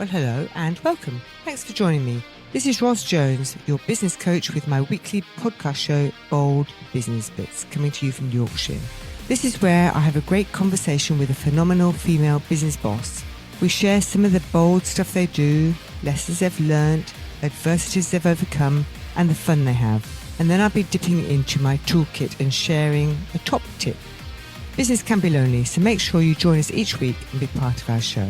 Well, hello and welcome. Thanks for joining me. This is Ros Jones, your business coach with my weekly podcast show, Bold Business Bits, coming to you from Yorkshire. This is where I have a great conversation with a phenomenal female business boss. We share some of the bold stuff they do, lessons they've learnt, adversities they've overcome, and the fun they have. And then I'll be dipping into my toolkit and sharing a top tip. Business can be lonely, so make sure you join us each week and be part of our show.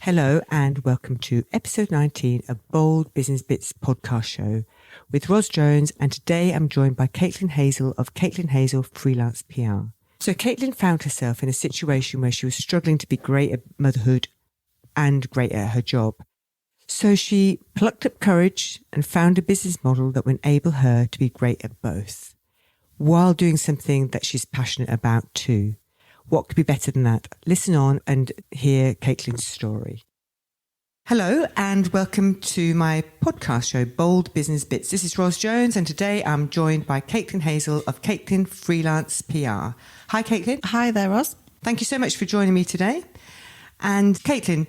Hello and welcome to episode 19 of Bold Business Bits podcast show with Ros Jones, and today I'm joined by Caitl Hazel of Caitl Hazel Freelance PR. So Caitl found herself in a situation where she was struggling to be great at motherhood and great at her job. So she plucked up courage and found a business model that would enable her to be great at both, while doing something that she's passionate about too. What could be better than that? Listen on and hear Caitl's story. Hello and welcome to my podcast show, Bold Business Bits. This is Ros Jones and today I'm joined by Caitl Hazel of Caitl Freelance PR. Hi, Caitl. Hi there, Ros. Thank you so much for joining me today. And Caitl,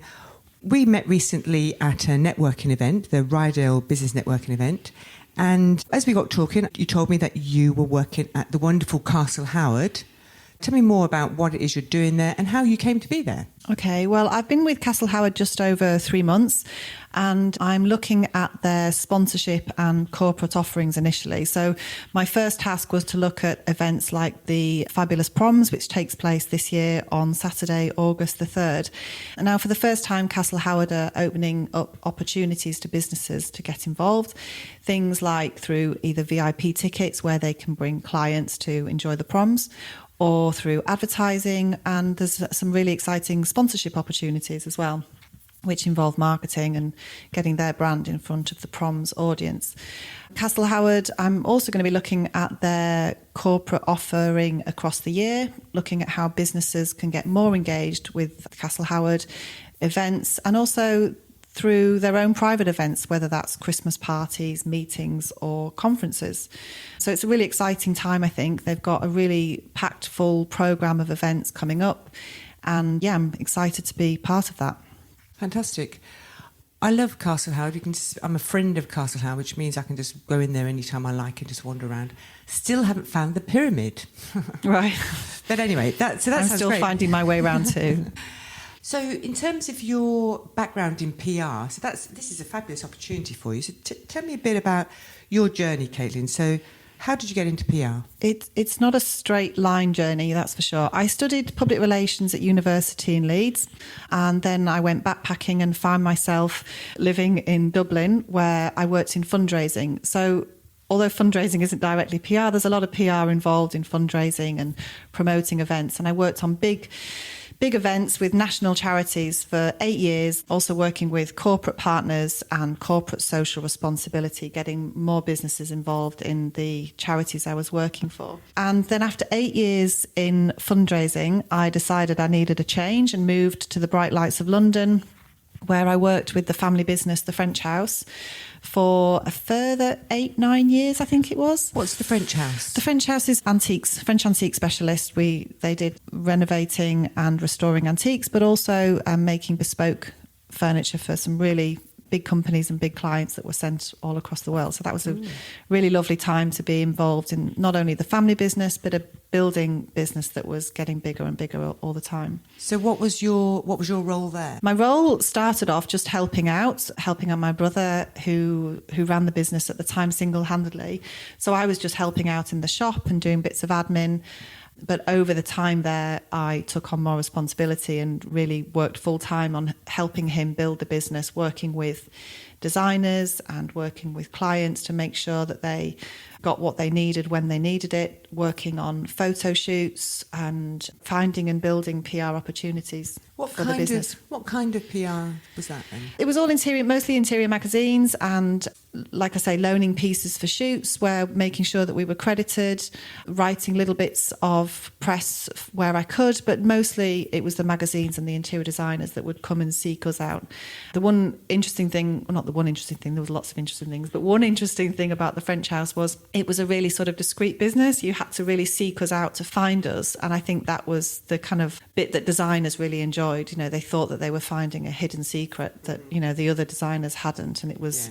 we met recently at a networking event, the Rydale Business Networking event. And as we got talking, you told me that you were working at the wonderful Caitl Howard. Tell me more about what it is you're doing there and how you came to be there. Okay, well, I've been with Caitl Howard just over 3 months and I'm looking at their sponsorship and corporate offerings initially. So my first task was to look at events like the Fabulous Proms, which takes place this year on Saturday, August the 3rd. And now for the first time, Caitl Howard are opening up opportunities to businesses to get involved. Things like through either VIP tickets where they can bring clients to enjoy the proms, or through advertising, and there's some really exciting sponsorship opportunities as well, which involve marketing and getting their brand in front of the proms audience. Caitl Howard, I'm also going to be looking at their corporate offering across the year, looking at how businesses can get more engaged with Caitl Howard events, and also through their own private events, whether that's Christmas parties, meetings or conferences. So it's a really exciting time, I think. They've got a really packed full programme of events coming up. And yeah, I'm excited to be part of that. Fantastic. I love Caitl Howard. I'm a friend of Caitl Howard, which means I can just go in there anytime I like and just wander around. Still haven't found the pyramid. Right. But anyway, I'm still great. Finding my way around too. So in terms of your background in PR, this is a fabulous opportunity for you. So tell me a bit about your journey, Caitl. So how did you get into PR? It's not a straight line journey, that's for sure. I studied public relations at university in Leeds, and then I went backpacking and found myself living in Dublin where I worked in fundraising. So although fundraising isn't directly PR, there's a lot of PR involved in fundraising and promoting events. And I worked on big events with national charities for 8 years, also working with corporate partners and corporate social responsibility, getting more businesses involved in the charities I was working for. And then after 8 years in fundraising, I decided I needed a change and moved to the bright lights of London, where I worked with the family business, the French House, for a further 8-9 years, I think it was. What's the French House? The French House is antiques, French antique specialist. They did renovating and restoring antiques, but also making bespoke furniture for some really big companies and big clients that were sent all across the world. So that was a really lovely time to be involved in not only the family business, but a building business that was getting bigger and bigger all the time. So what was your role there? My role started off just helping out my brother who ran the business at the time single-handedly. So I was just helping out in the shop and doing bits of admin. But over the time there, I took on more responsibility and really worked full time on helping him build the business, working with designers and working with clients to make sure that they got what they needed when they needed it, working on photo shoots and finding and building PR opportunities for the business. What kind of PR was that then? It was all interior, mostly interior magazines, and like I say, loaning pieces for shoots, where making sure that we were credited, writing little bits of press where I could, but mostly it was the magazines and the interior designers that would come and seek us out. The one interesting thing, well, not the one interesting thing, there was lots of interesting things, but one interesting thing about the French House was it was a really sort of discreet business. You had to really seek us out to find us. And I think that was the kind of bit that designers really enjoyed. You know, they thought that they were finding a hidden secret that, you know, the other designers hadn't. And it was,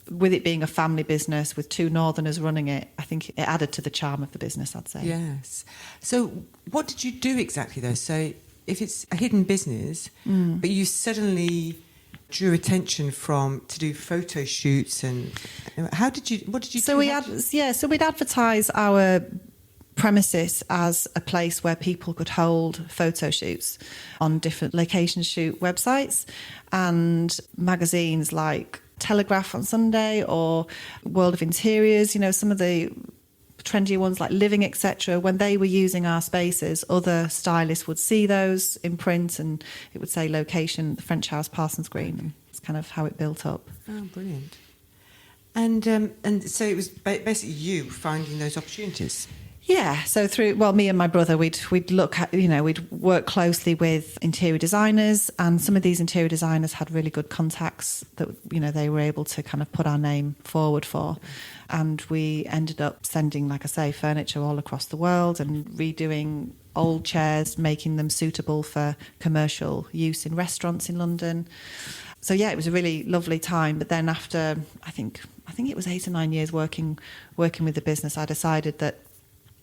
with it being a family business with two Northerners running it, I think it added to the charm of the business, I'd say. Yes. So what did you do exactly though? So if it's a hidden business, but you suddenly drew attention to do photo shoots, and what did you so do? So we'd advertise our premises as a place where people could hold photo shoots on different location shoot websites and magazines like Telegraph on Sunday or World of Interiors, you know, some of the trendy ones like Living, etc. When they were using our spaces, other stylists would see those in print, and it would say location, the French House, Parsons Green. It's kind of how it built up. Oh, brilliant. And so it was basically you finding those opportunities. Yeah, so me and my brother, we'd look at, you know, we'd work closely with interior designers, and some of these interior designers had really good contacts that, you know, they were able to kind of put our name forward for. And we ended up sending, like I say, furniture all across the world and redoing old chairs, making them suitable for commercial use in restaurants in London. So yeah, it was a really lovely time. But then after, I think it was 8 or 9 years working with the business, I decided that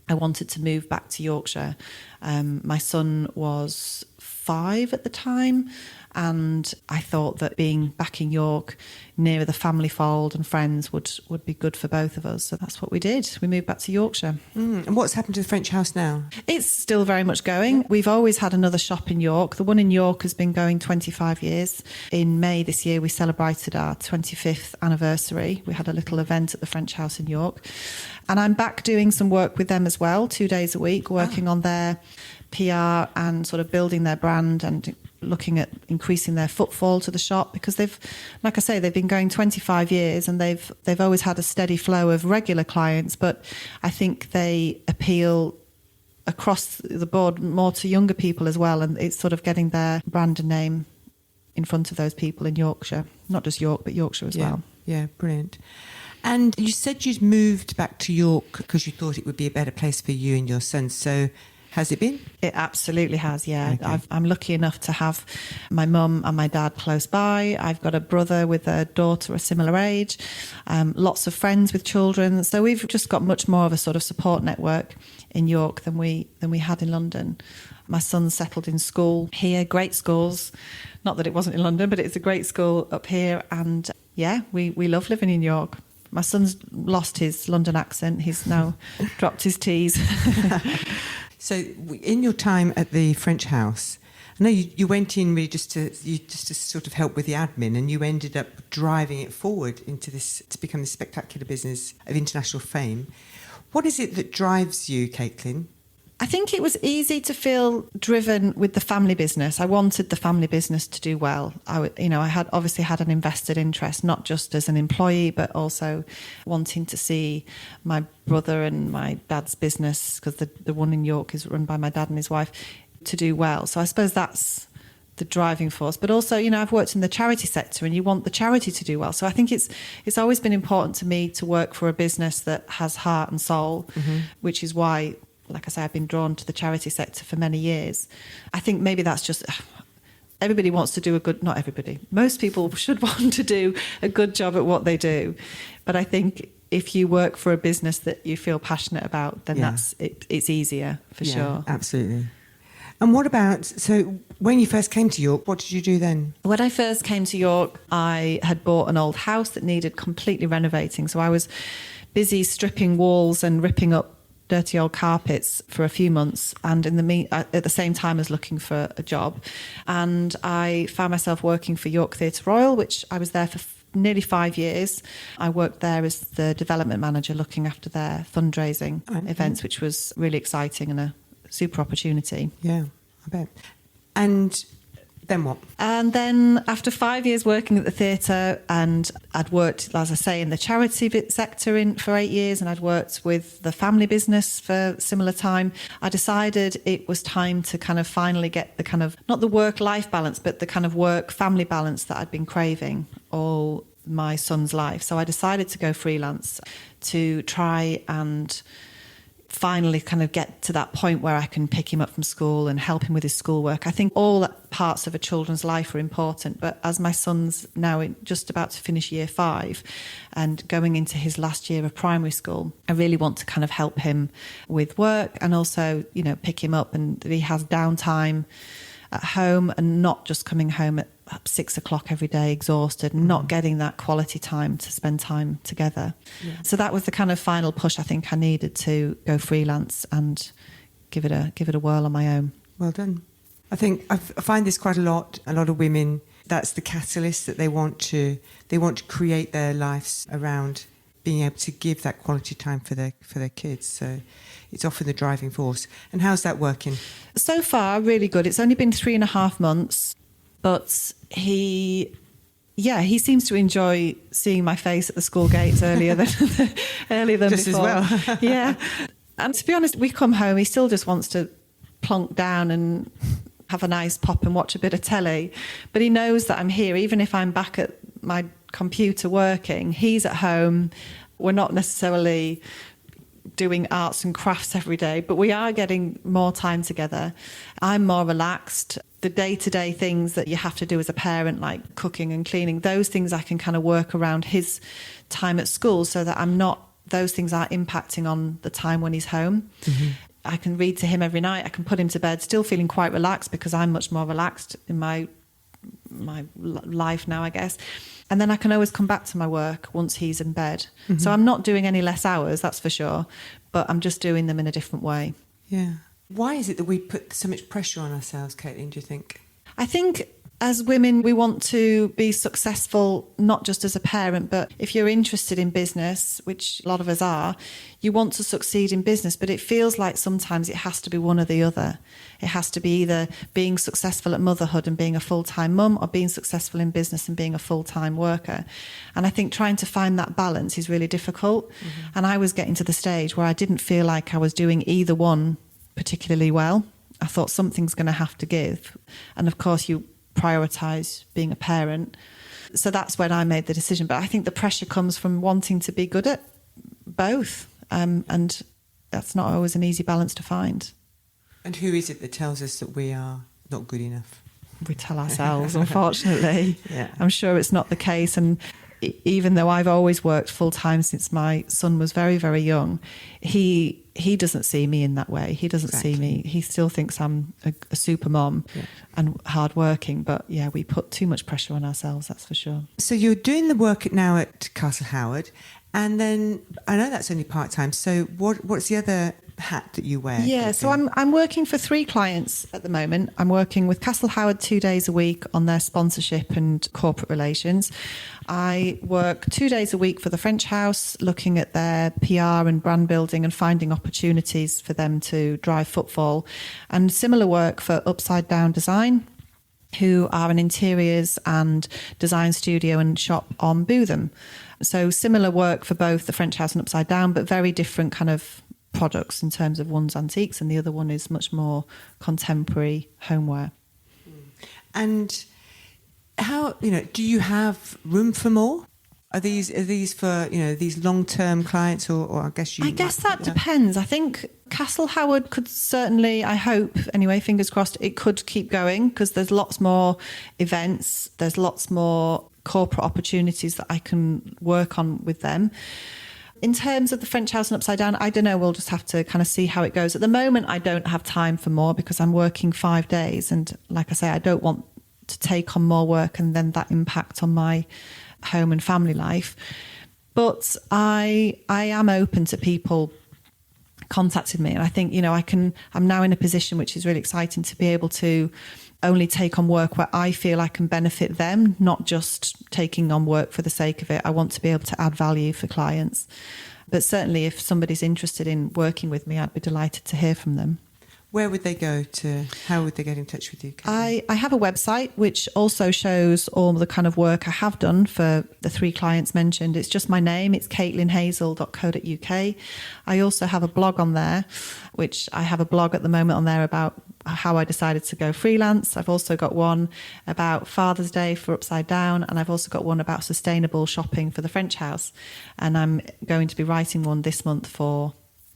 I wanted to move back to Yorkshire. My son was 5 at the time, and I thought that being back in York, nearer the family fold and friends, would be good for both of us. So that's what we did. We moved back to Yorkshire. And what's happened to the French House now? It's still very much going. We've always had another shop in York. The one in York has been going 25 years. In May this year, we celebrated our 25th anniversary. We had a little event at the French House in York. And I'm back doing some work with them as well, 2 days a week, working on their PR and sort of building their brand and looking at increasing their footfall to the shop, because they've, like I say, they've been going 25 years and they've always had a steady flow of regular clients, but I think they appeal across the board more to younger people as well, and it's sort of getting their brand and name in front of those people in Yorkshire, not just York but Yorkshire as well. Yeah, brilliant. And you said you'd moved back to York because you thought it would be a better place for you and your son. So has it been? It absolutely has, yeah. Okay. I'm lucky enough to have my mum and my dad close by. I've got a brother with a daughter a similar age, lots of friends with children. So we've just got much more of a sort of support network in York than we had in London. My son's settled in school here, great schools. Not that it wasn't in London, but it's a great school up here. And yeah, we love living in York. My son's lost his London accent. He's now dropped his T's. So in your time at the French House, I know you went in really just to sort of help with the admin, and you ended up driving it forward into this to become this spectacular business of international fame. What is it that drives you, Caitl? I think it was easy to feel driven with the family business. I wanted the family business to do well. I had obviously had an invested interest, not just as an employee, but also wanting to see my brother and my dad's business, because the one in York is run by my dad and his wife, to do well. So I suppose that's the driving force. But also, I've worked in the charity sector, and you want the charity to do well. So I think it's always been important to me to work for a business that has heart and soul, which is why, like I say, I've been drawn to the charity sector for many years. I think maybe that's just, everybody wants to do not everybody, most people should want to do a good job at what they do. But I think if you work for a business that you feel passionate about, then it's easier for sure. Absolutely. And what about, so when you first came to York, what did you do then? When I first came to York, I had bought an old house that needed completely renovating. So I was busy stripping walls and ripping up dirty old carpets for a few months, and at the same time as looking for a job. And I found myself working for York Theatre Royal, which I was there for nearly 5 years. I worked there as the development manager, looking after their fundraising events, which was really exciting and a super opportunity. Yeah, I bet. And then what? And then after 5 years working at the theatre, and I'd worked, as I say, in the charity sector for 8 years, and I'd worked with the family business for a similar time, I decided it was time to kind of finally get the kind of, not the work-life balance, but the kind of work-family balance that I'd been craving all my son's life. So I decided to go freelance to try and finally kind of get to that point where I can pick him up from school and help him with his schoolwork. I think all parts of a children's life are important, but as my son's now just about to finish year 5 and going into his last year of primary school, I really want to kind of help him with work and also, you know, pick him up and that he has downtime at home and not just coming home at 6 o'clock every day exhausted and not getting that quality time to spend time together. Yeah. So that was the kind of final push I think I needed to go freelance and give it a whirl on my own. Well done. I think I find this quite a lot of women, that's the catalyst that they want to create their lives around being able to give that quality time for their kids. So it's often the driving force. And how's that working? So far, really good. It's only been 3.5 months, but he seems to enjoy seeing my face at the school gates earlier than just before. As well. Yeah. And to be honest, we come home, he still just wants to plonk down and have a nice pop and watch a bit of telly. But he knows that I'm here, even if I'm back at my computer working. He's at home. We're not necessarily doing arts and crafts every day, but we are getting more time together. I'm more relaxed. The day-to-day things that you have to do as a parent, like cooking and cleaning, those things I can kind of work around his time at school so that those things aren't impacting on the time when he's home. Mm-hmm. I can read to him every night. I can put him to bed still feeling quite relaxed because I'm much more relaxed in my life now, I guess. And then I can always come back to my work once he's in bed. Mm-hmm. So I'm not doing any less hours, that's for sure, but I'm just doing them in a different way. Yeah. Why is it that we put so much pressure on ourselves, Caitlin, do you think? I think as women, we want to be successful, not just as a parent, but if you're interested in business, which a lot of us are, you want to succeed in business, but it feels like sometimes it has to be one or the other. It has to be either being successful at motherhood and being a full-time mum or being successful in business and being a full-time worker. And I think trying to find that balance is really difficult. Mm-hmm. And I was getting to the stage where I didn't feel like I was doing either one particularly well. I thought something's going to have to give. And of course, you prioritise being a parent. So that's when I made the decision. But I think the pressure comes from wanting to be good at both. And that's not always an easy balance to find. And who is it that tells us that we are not good enough? We tell ourselves, unfortunately. Yeah. I'm sure it's not the case. And even though I've always worked full-time since my son was very, very young, he doesn't see me in that way. He doesn't see me. He still thinks I'm a super mom and hardworking. But yeah, we put too much pressure on ourselves, that's for sure. So you're doing the work now at Caitl Howard, and then I know that's only part-time. So what's the other hat that you wear? Yeah, so I'm working for 3 clients at the moment. I'm working with Caitl Howard 2 days a week on their sponsorship and corporate relations. I work 2 days a week for the French House, looking at their PR and brand building and finding opportunities for them to drive footfall. And similar work for Upside Down Design, who are an interiors and design studio and shop on Bootham. So similar work for both the French House and Upside Down, but very different kind of products in terms of one's antiques and the other one is much more contemporary homeware. And how, do you have room for more? Are these for, these long-term clients or I guess you... I guess that depends. I think Caitl Howard could certainly, I hope, anyway, fingers crossed, it could keep going because there's lots more events, there's lots more corporate opportunities that I can work on with them. In terms of the French House and Upside Down, I don't know, we'll just have to kind of see how it goes. At the moment, I don't have time for more because I'm working 5 days. And like I say, I don't want to take on more work and then that impact on my home and family life. But I am open to people contacting me. And I think, I'm now in a position which is really exciting to be able to only take on work where I feel I can benefit them, not just taking on work for the sake of it. I want to be able to add value for clients. But certainly if somebody's interested in working with me, I'd be delighted to hear from them. Where would they go to? How would they get in touch with you, Caitl? I have a website which also shows all the kind of work I have done for the 3 clients mentioned. It's just my name. It's caitlinhazel.co.uk. I also have a blog on there, which I have a blog at the moment on there about how I decided to go freelance. I've also got one about Father's Day for Upside Down, and I've also got one about sustainable shopping for the French House. And I'm going to be writing one this month for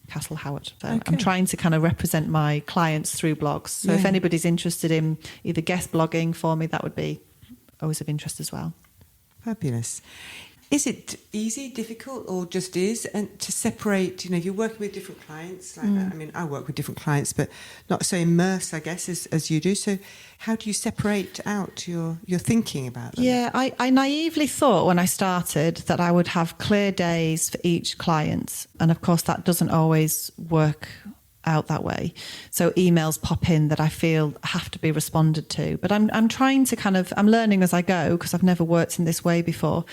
Caitl Howard. So okay. I'm trying to kind of represent my clients through blogs. So if anybody's interested in either guest blogging for me, that would be always of interest as well. Fabulous. Is it easy, difficult, or just is? And to separate, if you're working with different clients, like that. I mean, I work with different clients, but not so immersed, I guess, as you do. So how do you separate out your thinking about them? Yeah, I naively thought when I started that I would have clear days for each client. And of course, that doesn't always work out that way. So emails pop in that I feel have to be responded to. But I'm trying to I'm learning as I go because I've never worked in this way before.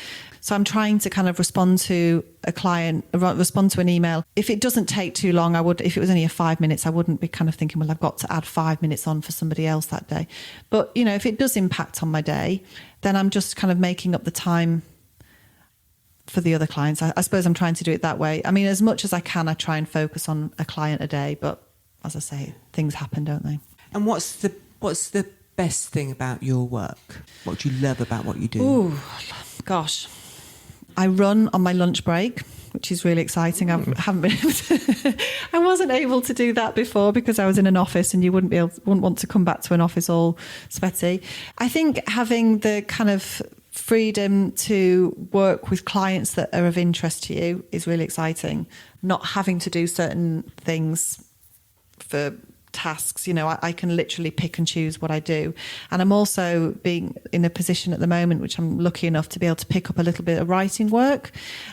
So I'm trying to kind of respond to a client, respond to an email. If it doesn't take too long, if it was only 5 minutes, I wouldn't be kind of thinking, well, I've got to add 5 minutes on for somebody else that day. But, if it does impact on my day, then I'm just kind of making up the time for the other clients. I suppose I'm trying to do it that way. I mean, as much as I can, I try and focus on a client a day. But as I say, things happen, don't they? And what's the best thing about your work? What do you love about what you do? Oh, gosh. I run on my lunch break, which is really exciting. I haven't been able to. I wasn't able to do that before because I was in an office, and you wouldn't want to come back to an office all sweaty. I think having the kind of freedom to work with clients that are of interest to you is really exciting. Not having to do certain things for tasks, I can literally pick and choose what I do. And I'm also being in a position at the moment, which I'm lucky enough to be able to pick up a little bit of writing work,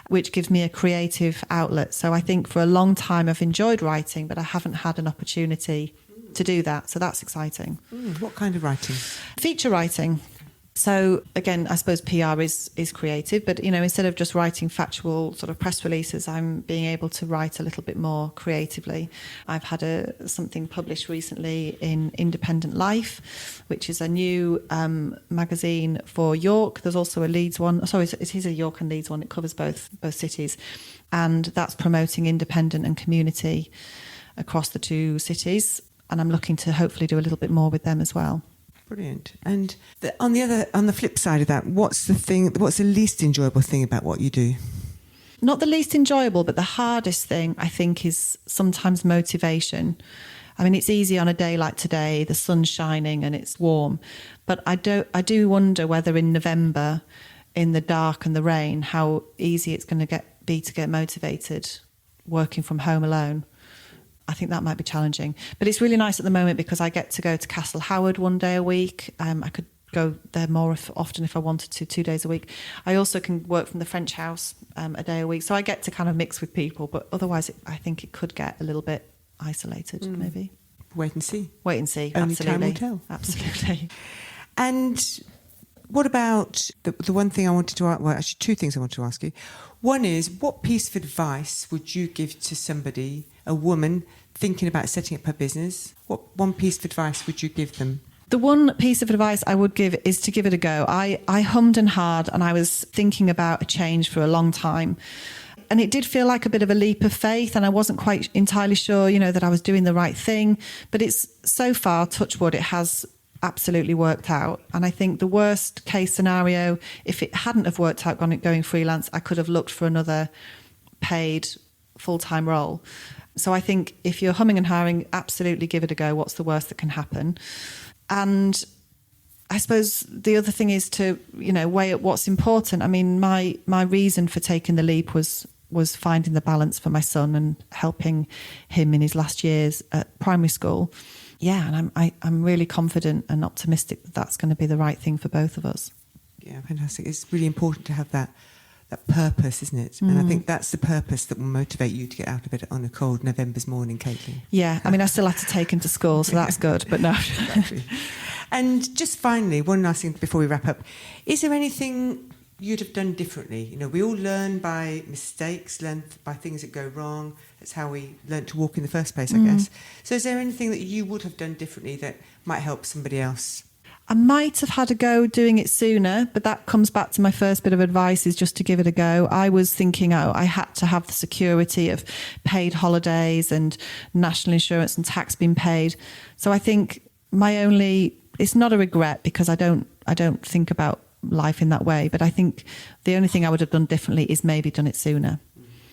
which gives me a creative outlet. So I think for a long time I've enjoyed writing, but I haven't had an opportunity to do that. So that's exciting. What kind of writing? Feature writing. So again, I suppose PR is creative, but instead of just writing factual sort of press releases, I'm being able to write a little bit more creatively. I've had something published recently in Independent Life, which is a new magazine for York. There's also a Leeds one. Sorry, it is a York and Leeds one. It covers both cities, and that's promoting independent and community across the 2 cities. And I'm looking to hopefully do a little bit more with them as well. Brilliant. And on the flip side of that, what's the least enjoyable thing about what you do? Not the least enjoyable, but the hardest thing, I think, is sometimes motivation. I mean, it's easy on a day like today, the sun's shining and it's warm. But I do wonder whether in November, in the dark and the rain, how easy it's going to be to get motivated working from home alone. I think that might be challenging. But it's really nice at the moment because I get to go to Caitl Howard one day a week. I could go there more often if I wanted to, 2 days a week. I also can work from the French House a day a week. So I get to kind of mix with people. But otherwise, I think it could get a little bit isolated, maybe. Wait and see. Wait and see, Only absolutely. time will tell. Absolutely. And what about the one thing I wanted to ask? Well, actually, 2 things I want to ask you. One is, what piece of advice would you give to somebody, a woman, thinking about setting up her business? What one piece of advice would you give them? The one piece of advice I would give is to give it a go. I hummed and hawed, and I was thinking about a change for a long time. And it did feel like a bit of a leap of faith, and I wasn't quite entirely sure, that I was doing the right thing. But it's so far, touch wood, it has absolutely worked out. And I think the worst case scenario, if it hadn't have worked out going freelance, I could have looked for another paid full-time role. So I think if you're humming and hawing, absolutely give it a go. What's the worst that can happen? And I suppose the other thing is to, weigh up what's important. I mean, my reason for taking the leap was finding the balance for my son and helping him in his last years at primary school. Yeah, and I'm really confident and optimistic that that's going to be the right thing for both of us. Yeah, fantastic. It's really important to have that purpose, isn't it? And I think that's the purpose that will motivate you to get out of it on a cold November's morning, Caitl. Yeah, I mean, I still have to take him to school, so that's good, but no. Exactly. And just finally, one last thing before we wrap up. Is there anything you'd have done differently? You know, we all learn by mistakes, learn by things that go wrong. That's how we learn to walk in the first place, I guess. So is there anything that you would have done differently that might help somebody else? I might have had a go doing it sooner, but that comes back to my first bit of advice, is just to give it a go. I was thinking, I had to have the security of paid holidays and national insurance and tax being paid. So I think it's not a regret, because I don't think about life in that way. But I think the only thing I would have done differently is maybe done it sooner.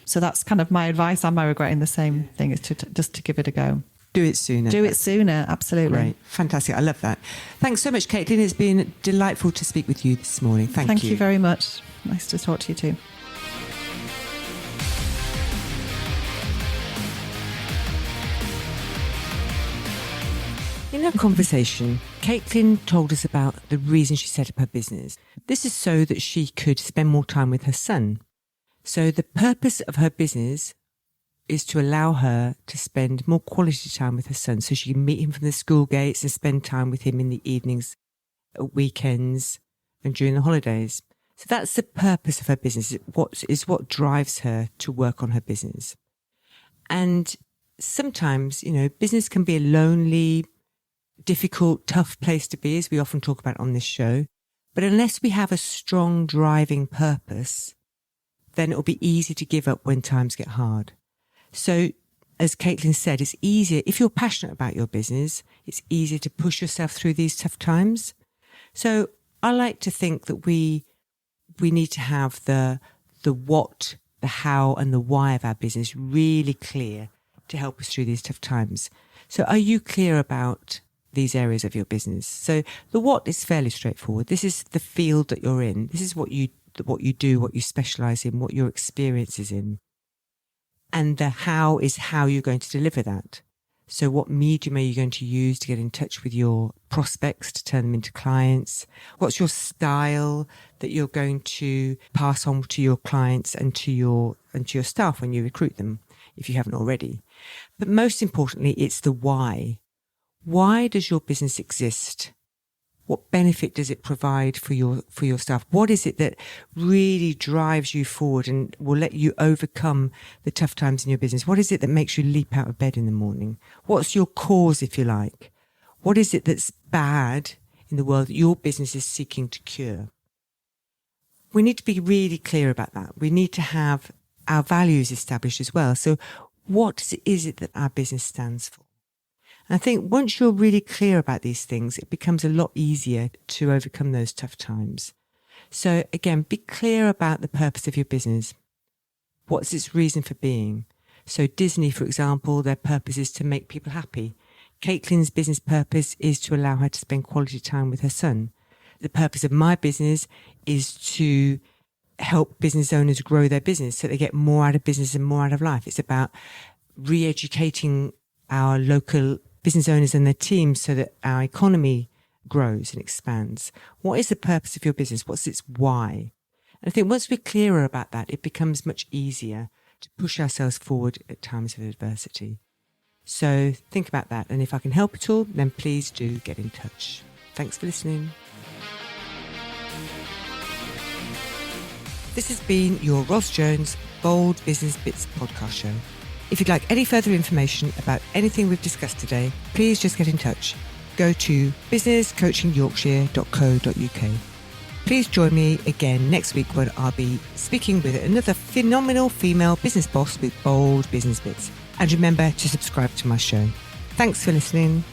So that's kind of my advice. Am I regretting the same thing? Is just to give it a go. Do it sooner. Do it sooner, absolutely. Great. Fantastic. I love that. Thanks so much, Caitl. It's been delightful to speak with you this morning. Thank you. Thank you very much. Nice to talk to you too. In our conversation, Caitlin told us about the reason she set up her business. This is so that she could spend more time with her son. So the purpose of her business is to allow her to spend more quality time with her son, so she can meet him from the school gates and spend time with him in the evenings, weekends, and during the holidays. So that's the purpose of her business. What drives her to work on her business. And sometimes, you know, business can be a lonely, difficult, tough place to be, as we often talk about on this show. But unless we have a strong driving purpose, then it'll be easy to give up when times get hard. So, as Caitlin said, it's easier, if you're passionate about your business, it's easier to push yourself through these tough times. So I like to think that we need to have the what, the how and the why of our business really clear to help us through these tough times. So are you clear about these areas of your business? So the what is fairly straightforward. This is the field that you're in. This is what you do, what you specialize in, what your experience is in. And the how is how you're going to deliver that. So what medium are you going to use to get in touch with your prospects, to turn them into clients? What's your style that you're going to pass on to your clients and to your staff when you recruit them, if you haven't already? But most importantly, it's the why. Why does your business exist? What benefit does it provide for your staff? What is it that really drives you forward and will let you overcome the tough times in your business? What is it that makes you leap out of bed in the morning? What's your cause, if you like? What is it that's bad in the world that your business is seeking to cure? We need to be really clear about that. We need to have our values established as well. So what is it that our business stands for? And I think once you're really clear about these things, it becomes a lot easier to overcome those tough times. So again, be clear about the purpose of your business. What's its reason for being? So Disney, for example, their purpose is to make people happy. Caitlin's business purpose is to allow her to spend quality time with her son. The purpose of my business is to help business owners grow their business so they get more out of business and more out of life. It's about re-educating our local business owners and their teams so that our economy grows and expands. What is the purpose of your business? What's its why? And I think once we're clearer about that, it becomes much easier to push ourselves forward at times of adversity. So think about that. And if I can help at all, then please do get in touch. Thanks for listening. This has been your Ross Jones Bold Business Bits podcast show. If you'd like any further information about anything we've discussed today, please just get in touch. Go to businesscoachingyorkshire.co.uk. Please join me again next week when I'll be speaking with another phenomenal female business boss with bold business bits. And remember to subscribe to my show. Thanks for listening.